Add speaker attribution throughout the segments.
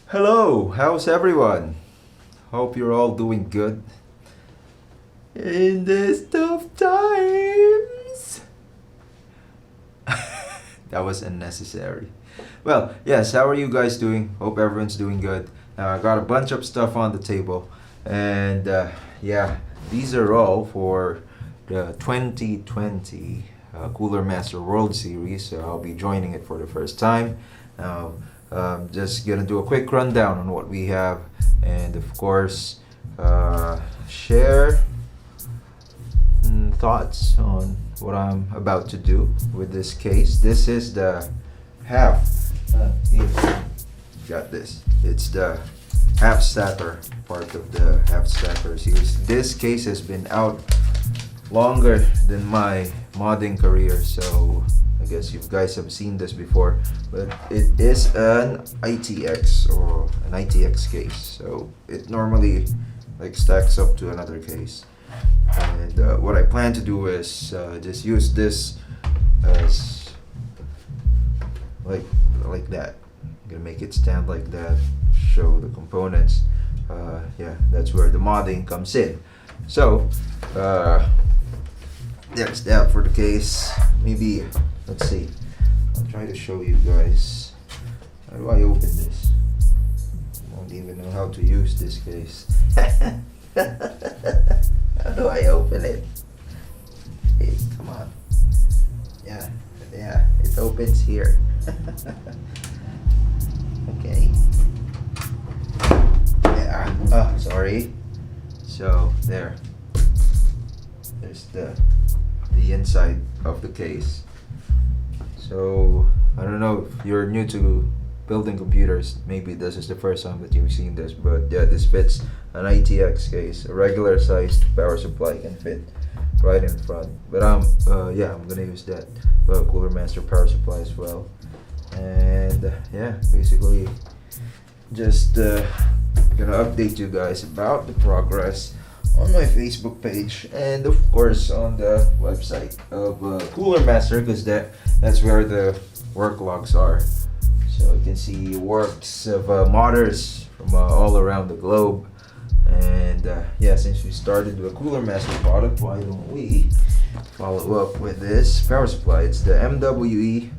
Speaker 1: Hello, how's everyone? Hope you're all doing good in these tough times. That was unnecessary. Well, yes, how are you guys doing? Hope everyone's doing good. Now, I got a bunch of stuff on the table, and yeah, these are all for the 2020 Cooler Master World Series. So I'll be joining it for the first time. Now, just gonna do a quick rundown on what we have, and of course, share thoughts on what I'm about to do with this case. This is the half. Got this. It's the half stacker part of the half stacker series. This case has been out longer than my modding career, so I guess you guys have seen this before, but it is an ITX or an ITX case, so it normally like stacks up to another case. And what I plan to do is just use this as like that. I'm gonna make it stand like that, show the components. Yeah, that's where the modding comes in. So there's that for the case. Maybe, let's see, I'll try to show you guys. How do I open this? I don't even know how to use this case. How do I open it? Hey, come on. Yeah, it opens here. Okay. Yeah, oh, sorry. So, there's the inside of the case. So I don't know if you're new to building computers, maybe this is the first time that you've seen this, but yeah, this fits an ITX case. A regular sized power supply can fit right in front, but I'm gonna use that Cooler Master power supply as well. And yeah, basically just gonna update you guys about the progress on my Facebook page, and of course on the website of Cooler Master, because that's where the work logs are. So you can see works of modders from all around the globe. And yeah, since we started with a Cooler Master product, why don't we follow up with this power supply? It's the MWE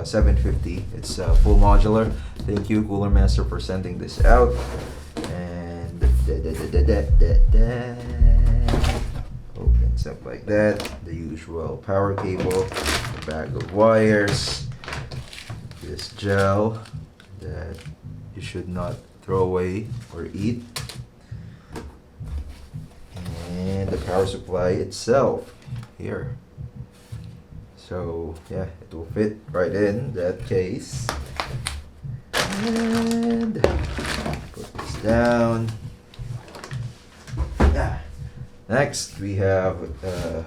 Speaker 1: 750. It's full modular. Thank you, Cooler Master, for sending this out. And opens up like that. The usual power cable, a bag of wires, this gel that you should not throw away or eat, and the power supply itself here. So yeah, it will fit right in that case. And put this down. Yeah. Next we have a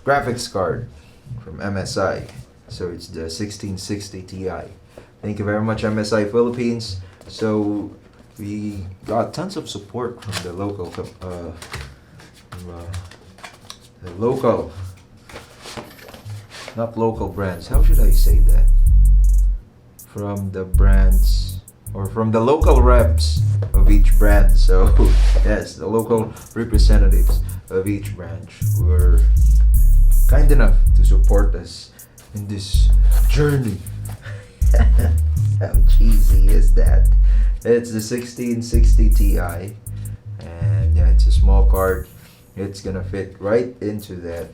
Speaker 1: graphics card from MSI. So it's the 1660 Ti. Thank you very much, MSI Philippines. So we got tons of support from the local brands. How should I say that? From the brands, or from the local reps of each brand. So yes, the local representatives of each branch were kind enough to support us in this journey. How cheesy is that? It's the 1660 Ti, and yeah, it's a small card. It's gonna fit right into that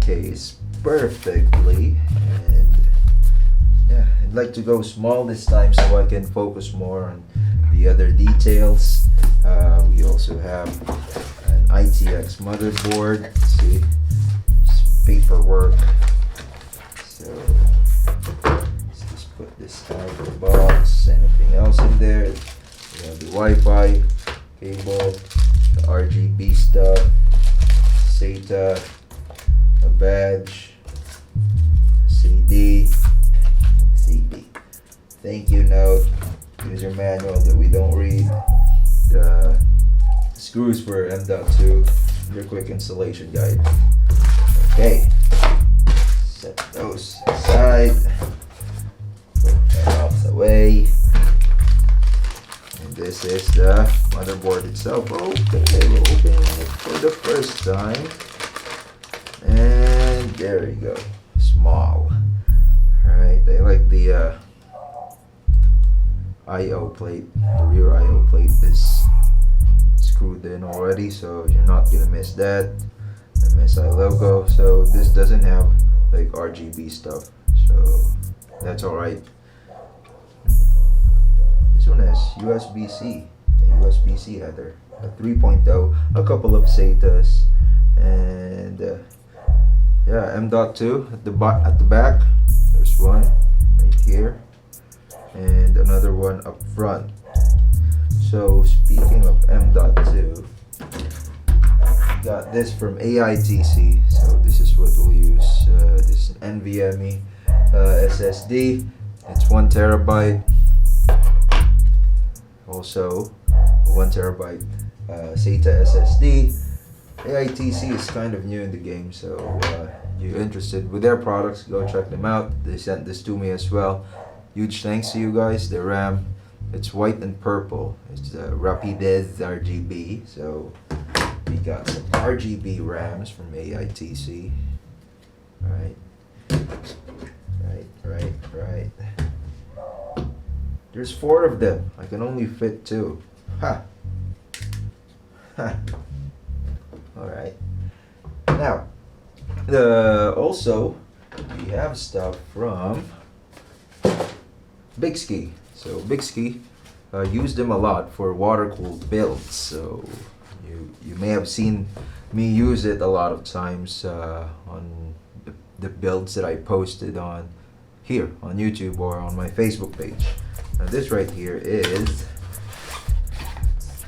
Speaker 1: case perfectly. And yeah, I'd like to go small this time so I can focus more on the other details. We also have an Itx motherboard. Let's see, it's paperwork. So let's just put this out of the box. Anything else in there? We have the Wi-Fi cable, the RGB stuff, SATA, a badge, CD, thank you note, user manual that we don't read, the screws for M.2, your quick installation guide. Okay, set those aside, put that out the way. this is the motherboard itself. Okay, we're opening it for the first time. And there you go. Small. Alright, I like the I/O plate. The rear I/O plate is screwed in already, so you're not gonna miss that. MSI logo. So this doesn't have like RGB stuff, so that's alright. This one has USB-C, a USB-C header, a 3.0, a couple of SATAs, and yeah, M.2 at the back. There's one right here, and another one up front. So speaking of M.2, got this from AITC. So this is what we'll use. This is an NVMe SSD. It's 1 terabyte. Also, 1 terabyte SATA SSD. AITC is kind of new in the game, so you're interested with their products, go check them out. They sent this to me as well. Huge thanks to you guys. The RAM, it's white and purple. It's Rapidez RGB. So we got some RGB RAMs from AITC. Right. There's 4 of them. I can only fit 2. Ha! Alright. Now, also, we have stuff from BOOGIE. So BOOGIE, use them a lot for water-cooled builds. So you may have seen me use it a lot of times on the builds that I posted on here on YouTube or on my Facebook page. Now this right here is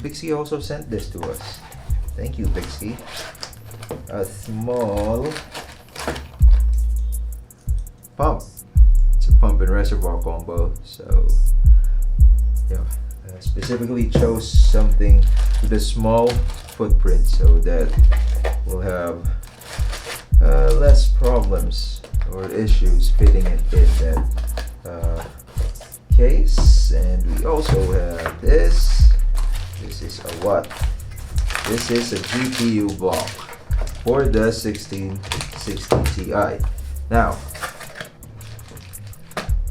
Speaker 1: BOOGIE also sent this to us. Thank you, BOOGIE. A small pump. It's a pump and reservoir combo. So yeah, specifically chose something with a small footprint so that we'll have less problems or issues fitting it in that case. And we also have this. This is a what? This is a GPU block for the 1660 Ti. Now,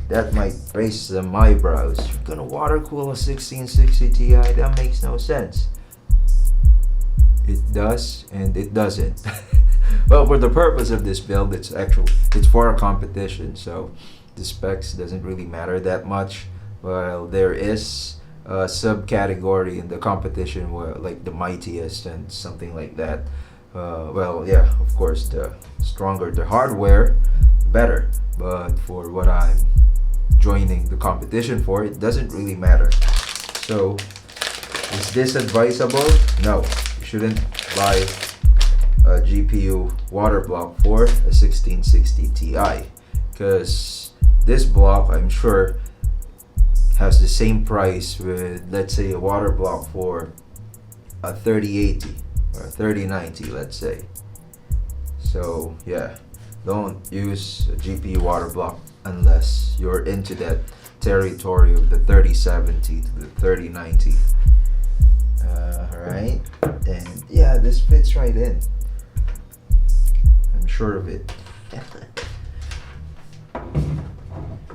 Speaker 1: that might raise some eyebrows. You're gonna water cool a 1660 Ti? That makes no sense. It does and it doesn't. Well, for the purpose of this build, it's for a competition, so the specs doesn't really matter that much. Well, there is a subcategory in the competition where like the mightiest and something like that. Well, yeah, of course, the stronger the hardware, the better. But for what I'm joining the competition for, it doesn't really matter. So, is this advisable? No, you shouldn't buy a GPU water block for a 1660 Ti, because this block, I'm sure, has the same price with, let's say, a water block for a 3080 or 3090, let's say. So yeah, don't use a GPU water block unless you're into that territory of the 3070 to the 3090. Alright, and yeah, this fits right in. I'm sure of it.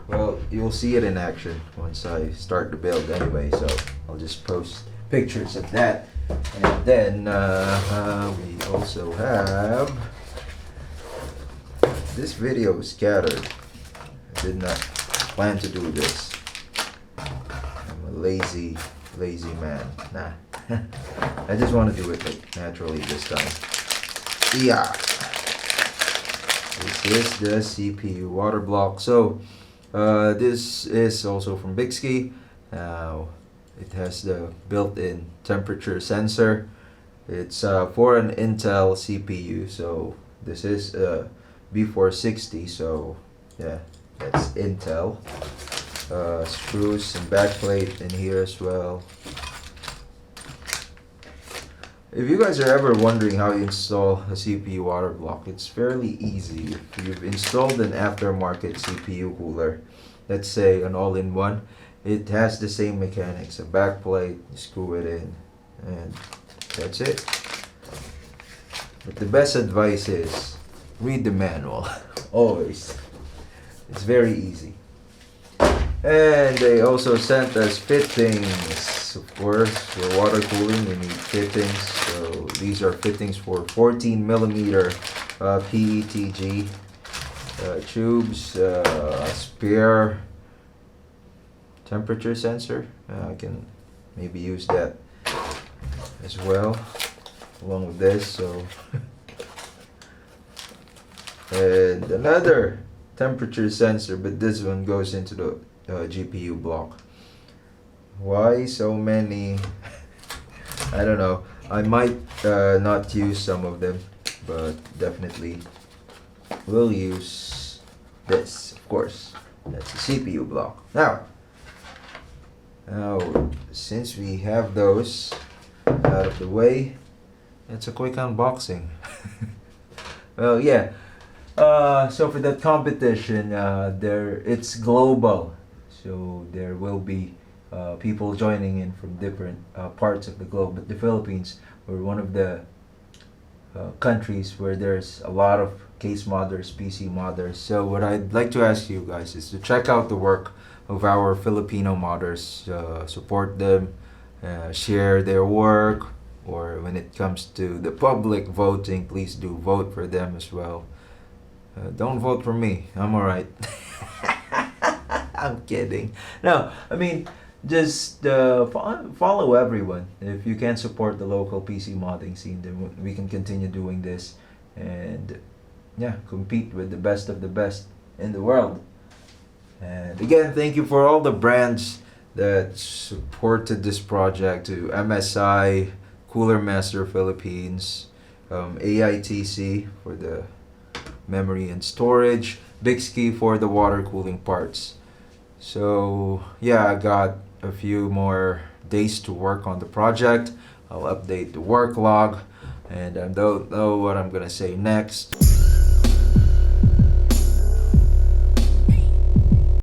Speaker 1: Well, you'll see it in action once I start the build anyway, so I'll just post pictures of that. And then we also have this video scattered. I did not plan to do this. I'm a lazy man. Nah. I just want to do it like naturally this time. Yeah. This is the CPU water block. So this is also from BOOGIE. Now it has the built-in temperature sensor. It's for an Intel CPU. So this is B460. So yeah, that's Intel. Screws and backplate in here as well. If you guys are ever wondering how you install a CPU water block, it's fairly easy. If you've installed an aftermarket CPU cooler, let's say an all-in-one, It has the same mechanics. A back plate, you screw it in, and that's it. But the best advice is read the manual. Always. It's very easy. And they also sent us fittings. Of course, for water cooling, we need fittings. So these are fittings for 14 millimeter PETG tubes, spare temperature sensor. I can maybe use that as well along with this. So and another temperature sensor, but this one goes into the GPU block. Why so many? I don't know. I might not use some of them, but definitely will use this, of course. That's the CPU block. Now, since we have those out of the way, it's a quick unboxing. Well, yeah. So for that competition, it's global. So there will be people joining in from different parts of the globe. But the Philippines were one of the countries where there's a lot of case modders, PC modders. So what I'd like to ask you guys is to check out the work of our Filipino modders, support them, share their work, or when it comes to the public voting, please do vote for them as well. Don't vote for me, I'm alright. I'm kidding. No, I mean, just follow everyone. If you can support the local PC modding scene, then we can continue doing this and yeah, compete with the best of the best in the world. And again, thank you for all the brands that supported this project, to MSI, Cooler Master Philippines, AITC for the memory and storage, Bixkey for the water cooling parts. So yeah, I got a few more days to work on the project. I'll update the work log, and I don't know what I'm gonna say next.